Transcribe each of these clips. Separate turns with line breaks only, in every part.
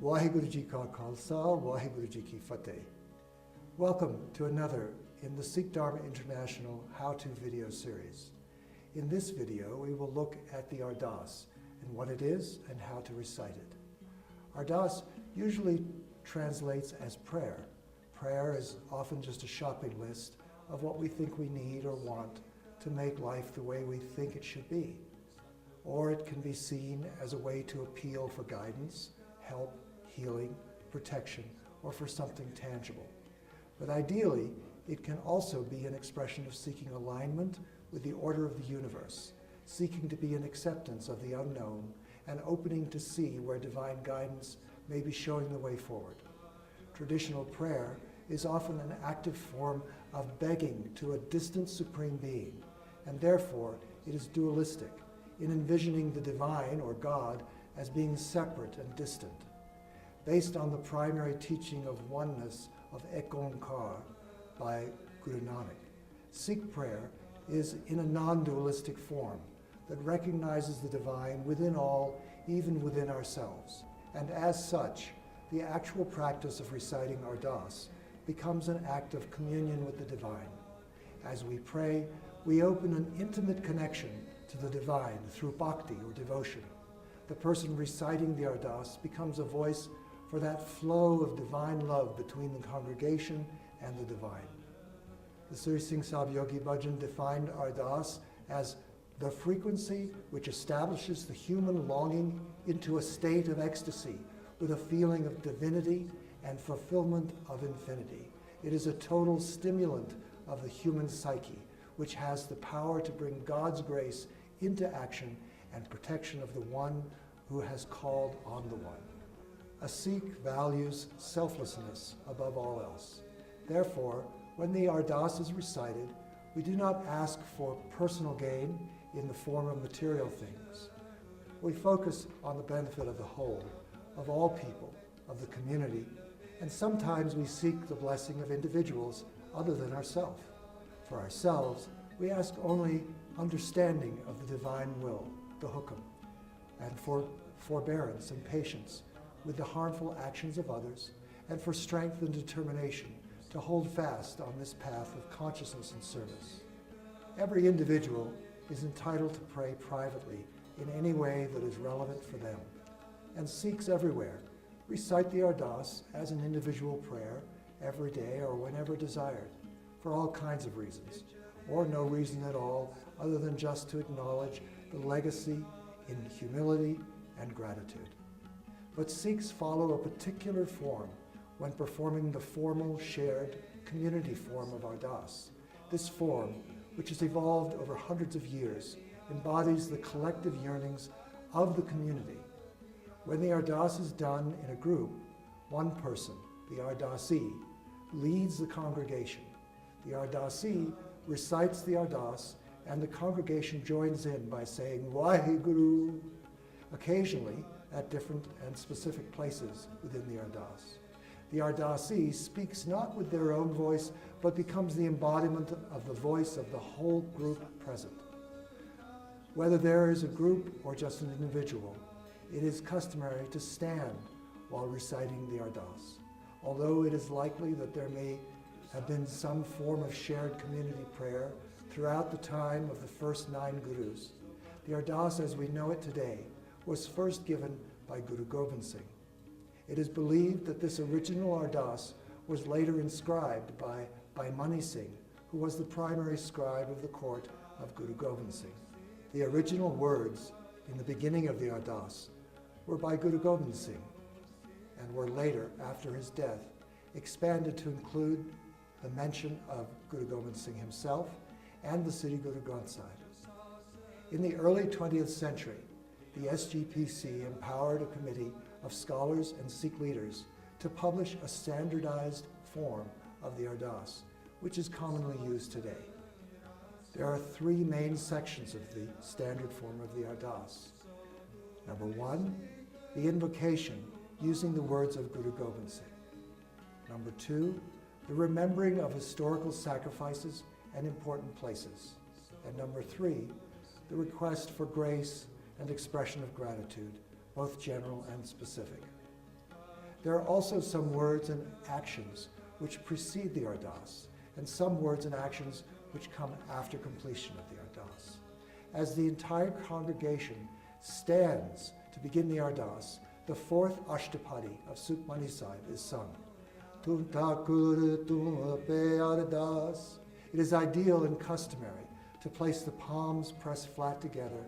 Waheguru Ji Ka Khalsa, Waheguru Ji Ki Fateh. Welcome to another in the Sikh Dharma International how-to video series. In this video, we will look at the Ardas and what it is and how to recite it. Ardas usually translates as prayer. Prayer is often just a shopping list of what we think we need or want to make life the way we think it should be. Or it can be seen as a way to appeal for guidance, help, healing, protection, or for something tangible. But ideally, it can also be an expression of seeking alignment with the order of the universe, seeking to be an acceptance of the unknown, and opening to see where divine guidance may be showing the way forward. Traditional prayer is often an active form of begging to a distant supreme being, and therefore it is dualistic in envisioning the divine or God as being separate and distant. Based on the primary teaching of oneness of Ek Onkar by Guru Nanak, Sikh prayer is in a non-dualistic form that recognizes the divine within all, even within ourselves. And as such, the actual practice of reciting Ardas becomes an act of communion with the divine. As we pray, we open an intimate connection to the divine through bhakti or devotion. The person reciting the Ardas becomes a voice for that flow of divine love between the congregation and the divine. The Sri Singh Sahib Yogi Bhajan defined Ardas as the frequency which establishes the human longing into a state of ecstasy with a feeling of divinity and fulfillment of infinity. It is a total stimulant of the human psyche, which has the power to bring God's grace into action and protection of the one who has called on the one. A Sikh values selflessness above all else. Therefore, when the Ardas is recited, we do not ask for personal gain in the form of material things. We focus on the benefit of the whole, of all people, of the community, and sometimes we seek the blessing of individuals other than ourselves. For ourselves, we ask only understanding of the divine will, the hukam, and for forbearance and patience with the harmful actions of others, and for strength and determination to hold fast on this path of consciousness and service. Every individual is entitled to pray privately in any way that is relevant for them, and Sikhs everywhere recite the Ardas as an individual prayer every day or whenever desired, for all kinds of reasons, or no reason at all other than just to acknowledge the legacy in humility and gratitude. But Sikhs follow a particular form when performing the formal, shared, community form of Ardas. This form, which has evolved over hundreds of years, embodies the collective yearnings of the community. When the Ardas is done in a group, one person, the Ardasi, leads the congregation. The Ardasi recites the Ardas, and the congregation joins in by saying, Waheguru, occasionally at different and specific places within the Ardas. The Ardasi speaks not with their own voice, but becomes the embodiment of the voice of the whole group present. Whether there is a group or just an individual, it is customary to stand while reciting the Ardas. Although it is likely that there may have been some form of shared community prayer throughout the time of the first 9 gurus, the Ardas as we know it today was first given by Guru Gobind Singh. It is believed that this original Ardas was later inscribed by Mani Singh, who was the primary scribe of the court of Guru Gobind Singh. The original words in the beginning of the Ardas were by Guru Gobind Singh and were later, after his death, expanded to include the mention of Guru Gobind Singh himself and the Sri Guru Granth Sahib. In the early 20th century, the SGPC empowered a committee of scholars and Sikh leaders to publish a standardized form of the Ardas, which is commonly used today. There are 3 main sections of the standard form of the Ardas. Number 1, the invocation using the words of Guru Gobind Singh. Number 2, the remembering of historical sacrifices and important places. And number 3, the request for grace and expression of gratitude, both general and specific. There are also some words and actions which precede the Ardas, and some words and actions which come after completion of the Ardas. As the entire congregation stands to begin the Ardas, the fourth Ashtapadi of Sukhmani Sahib is sung. Tum Thakur tum pe Ardas. It is ideal and customary to place the palms pressed flat together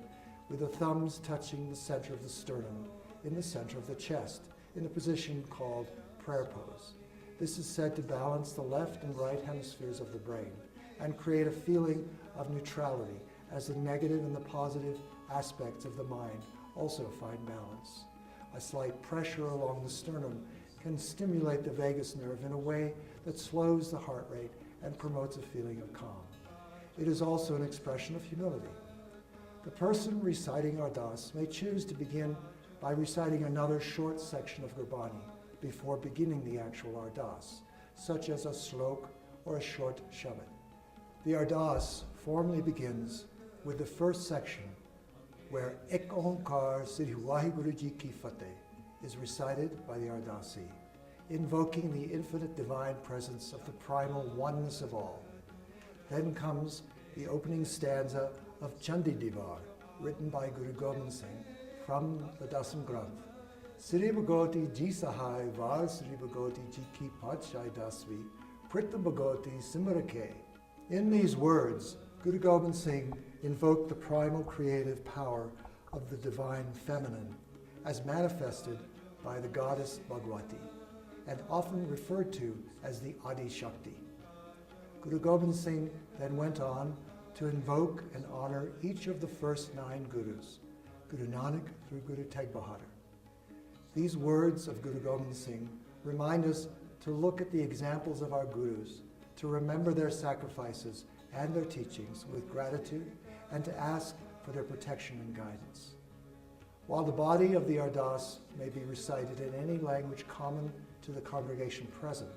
with the thumbs touching the center of the sternum in the center of the chest in the position called prayer pose. This is said to balance the left and right hemispheres of the brain and create a feeling of neutrality as the negative and the positive aspects of the mind also find balance. A slight pressure along the sternum can stimulate the vagus nerve in a way that slows the heart rate and promotes a feeling of calm. It is also an expression of humility. The person reciting Ardas may choose to begin by reciting another short section of Gurbani before beginning the actual Ardas, such as a slok or a short shabad. The Ardas formally begins with the first section where Ek Onkar Sri Waheguru Ji Ki Fateh is recited by the Ardasi, invoking the infinite divine presence of the primal oneness of all. Then comes the opening stanza of Chandi Divar, written by Guru Gobind Singh from the Dasam Granth. Sri Bhagoti Ji Sahai Var Sri Bhagoti Ji Ki Padshai Dasvi Prita Bhagoti Simrake. In these words, Guru Gobind Singh invoked the primal creative power of the divine feminine as manifested by the goddess Bhagwati and often referred to as the Adi Shakti. Guru Gobind Singh then went on to invoke and honor each of the first 9 Gurus, Guru Nanak through Guru Tegh Bahadur. These words of Guru Gobind Singh remind us to look at the examples of our Gurus, to remember their sacrifices and their teachings with gratitude, and to ask for their protection and guidance. While the body of the Ardas may be recited in any language common to the congregation present,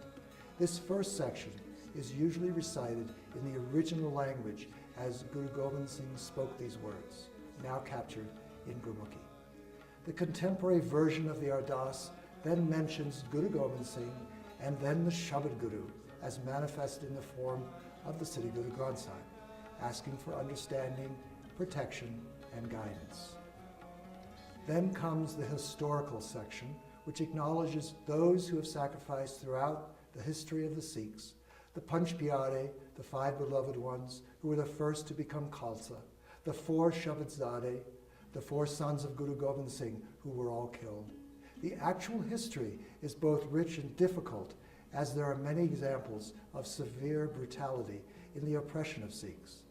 this first section is usually recited in the original language as Guru Gobind Singh spoke these words, now captured in Gurmukhi. The contemporary version of the Ardas then mentions Guru Gobind Singh and then the Shabad Guru as manifested in the form of the Sri Guru Granth Sahib, asking for understanding, protection, and guidance. Then comes the historical section, which acknowledges those who have sacrificed throughout the history of the Sikhs, the Panch Pyare, the 5 beloved ones who were the first to become Khalsa, the 4 Shabadzade, the 4 sons of Guru Gobind Singh who were all killed. The actual history is both rich and difficult, as there are many examples of severe brutality in the oppression of Sikhs.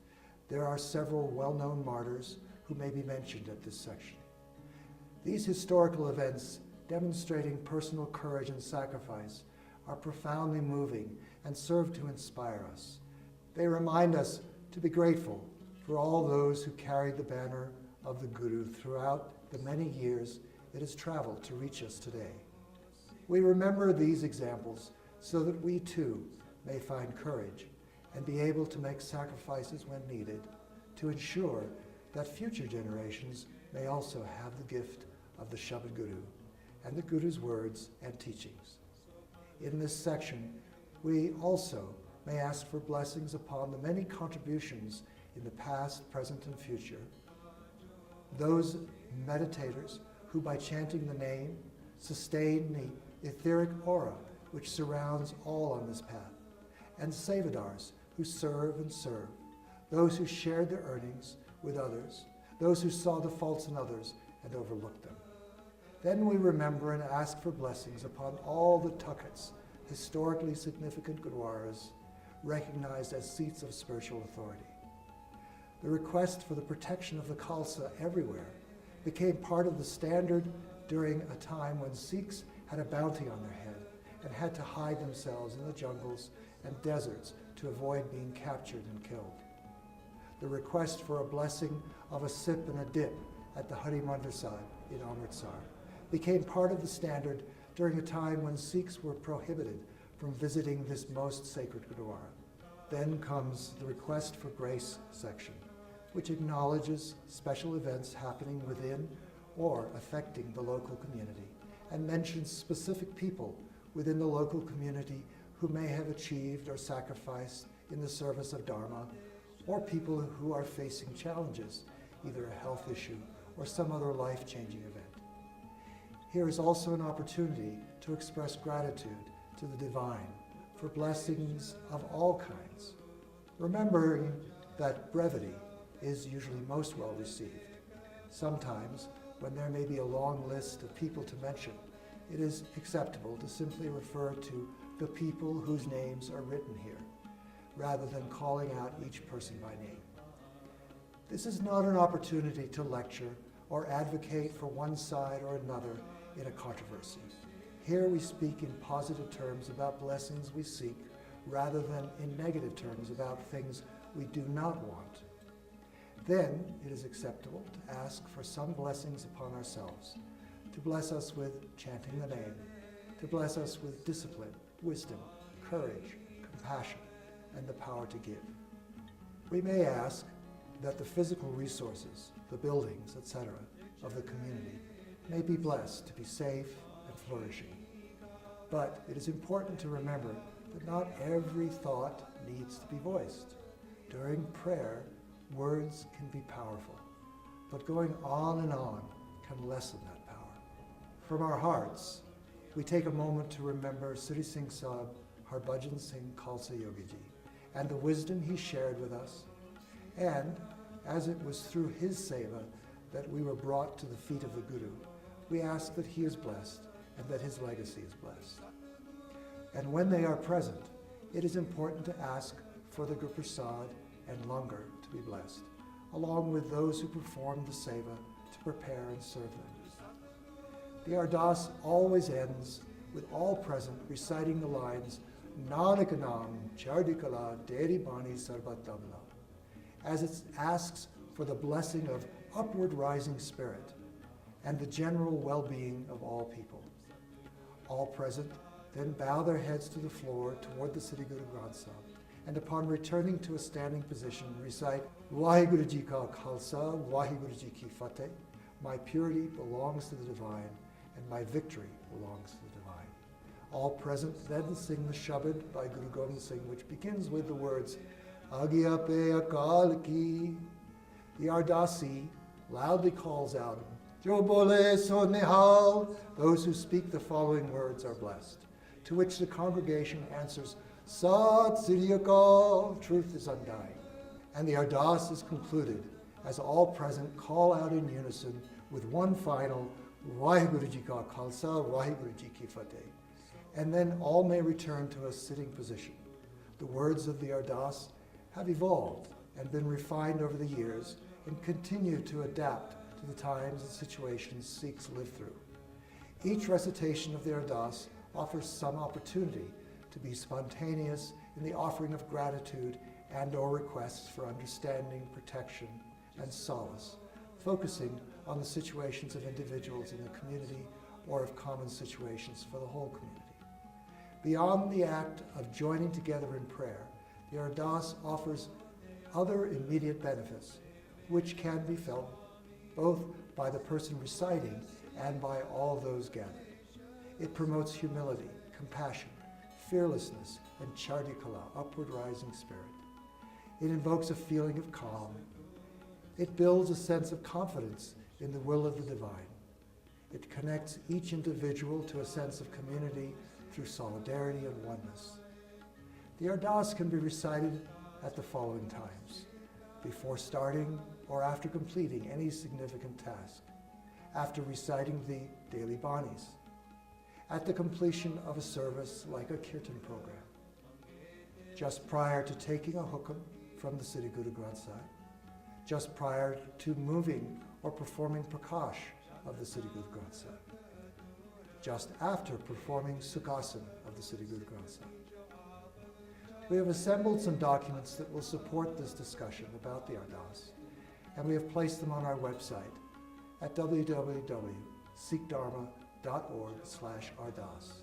There are several well-known martyrs who may be mentioned at this section. These historical events, demonstrating personal courage and sacrifice, are profoundly moving and serve to inspire us. They remind us to be grateful for all those who carried the banner of the Guru throughout the many years it has traveled to reach us today. We remember these examples so that we too may find courage and be able to make sacrifices when needed to ensure that future generations may also have the gift of the Shabad Guru and the Guru's words and teachings. In this section, we also may ask for blessings upon the many contributions in the past, present, and future. Those meditators who by chanting the name sustain the etheric aura which surrounds all on this path, and Sevadars who serve and serve, those who shared their earnings with others, those who saw the faults in others and overlooked them. Then we remember and ask for blessings upon all the Takhats, historically significant Gurdwaras, recognized as seats of spiritual authority. The request for the protection of the Khalsa everywhere became part of the standard during a time when Sikhs had a bounty on their head and had to hide themselves in the jungles and deserts to avoid being captured and killed. The request for a blessing of a sip and a dip at the Hari Mandir Sahib in Amritsar became part of the standard during a time when Sikhs were prohibited from visiting this most sacred Gurdwara. Then comes the request for grace section, which acknowledges special events happening within or affecting the local community and mentions specific people within the local community who may have achieved or sacrificed in the service of Dharma, or people who are facing challenges, either a health issue or some other life-changing event. Here is also an opportunity to express gratitude to the divine for blessings of all kinds, remembering that brevity is usually most well received. Sometimes, when there may be a long list of people to mention, it is acceptable to simply refer to the people whose names are written here, rather than calling out each person by name. This is not an opportunity to lecture or advocate for one side or another in a controversy. Here we speak in positive terms about blessings we seek, rather than in negative terms about things we do not want. Then it is acceptable to ask for some blessings upon ourselves, to bless us with chanting the name, to bless us with discipline, wisdom, courage, compassion, and the power to give. We may ask that the physical resources, the buildings, etc., of the community may be blessed to be safe and flourishing. But it is important to remember that not every thought needs to be voiced. During prayer, words can be powerful, but going on and on can lessen that power. From our hearts, we take a moment to remember Sri Singh Sahib Harbhajan Singh Khalsa Yogiji and the wisdom he shared with us, and as it was through his seva that we were brought to the feet of the Guru, we ask that he is blessed and that his legacy is blessed. And when they are present, it is important to ask for the Guru Prasad and Langar to be blessed, along with those who perform the seva to prepare and serve them. The Ardas always ends with all present reciting the lines Nanakanam Chardikala Deri Bani Sarvat Damla, as it asks for the blessing of upward rising spirit and the general well-being of all people. All present then bow their heads to the floor toward the Sri Guru Granth Sahib, and upon returning to a standing position, recite Vaheguru Ji Ka Khalsa, Vaheguru Ji Ki Fateh. My purity belongs to the divine, and my victory belongs to the divine. All present then sing the Shabad by Guru Gobind Singh, which begins with the words Agya Pe Akal Ki. The Ardasi loudly calls out, Jo Bole So Nihal. Those who speak the following words are blessed, to which the congregation answers, Sat Sri Akal, truth is undying. And the Ardas is concluded as all present call out in unison with one final Vaheguru Ji Ka Khalsa, Vaheguru Ji Ki Fateh. And then all may return to a sitting position. The words of the Ardas have evolved and been refined over the years and continue to adapt to the times and situations Sikhs live through. Each recitation of the Ardas offers some opportunity to be spontaneous in the offering of gratitude and or requests for understanding, protection, and solace, focusing on the situations of individuals in the community or of common situations for the whole community. Beyond the act of joining together in prayer, the Ardas offers other immediate benefits which can be felt both by the person reciting and by all those gathered. It promotes humility, compassion, fearlessness, and chardikala, upward rising spirit. It invokes a feeling of calm. It builds a sense of confidence in the will of the divine. It connects each individual to a sense of community through solidarity and oneness. The Ardas can be recited at the following times: before starting or after completing any significant task, after reciting the daily banis, at the completion of a service like a kirtan program, just prior to taking a hukam from the Sri Guru Granth Sahib, just prior to moving or performing prakash of the Sri Guru Granth Sahib, just after performing Sukhasan of the Sri Guru Granth Sahib. We have assembled some documents that will support this discussion about the Ardas, and we have placed them on our website at www.sikhdharma.org/Ardas.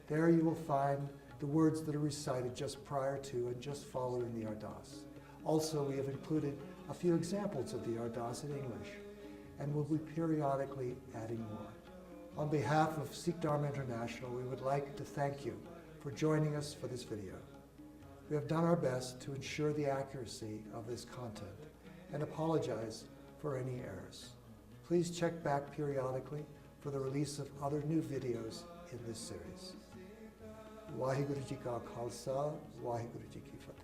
There you will find the words that are recited just prior to and just following the Ardas. Also, we have included a few examples of the Ardas in English, and we'll be periodically adding more. On behalf of Sikh Dharma International, we would like to thank you for joining us for this video. We have done our best to ensure the accuracy of this content and apologize for any errors. Please check back periodically for the release of other new videos in this series. Waheguru Ji Ka Khalsa, Waheguru Ji Ki Fateh.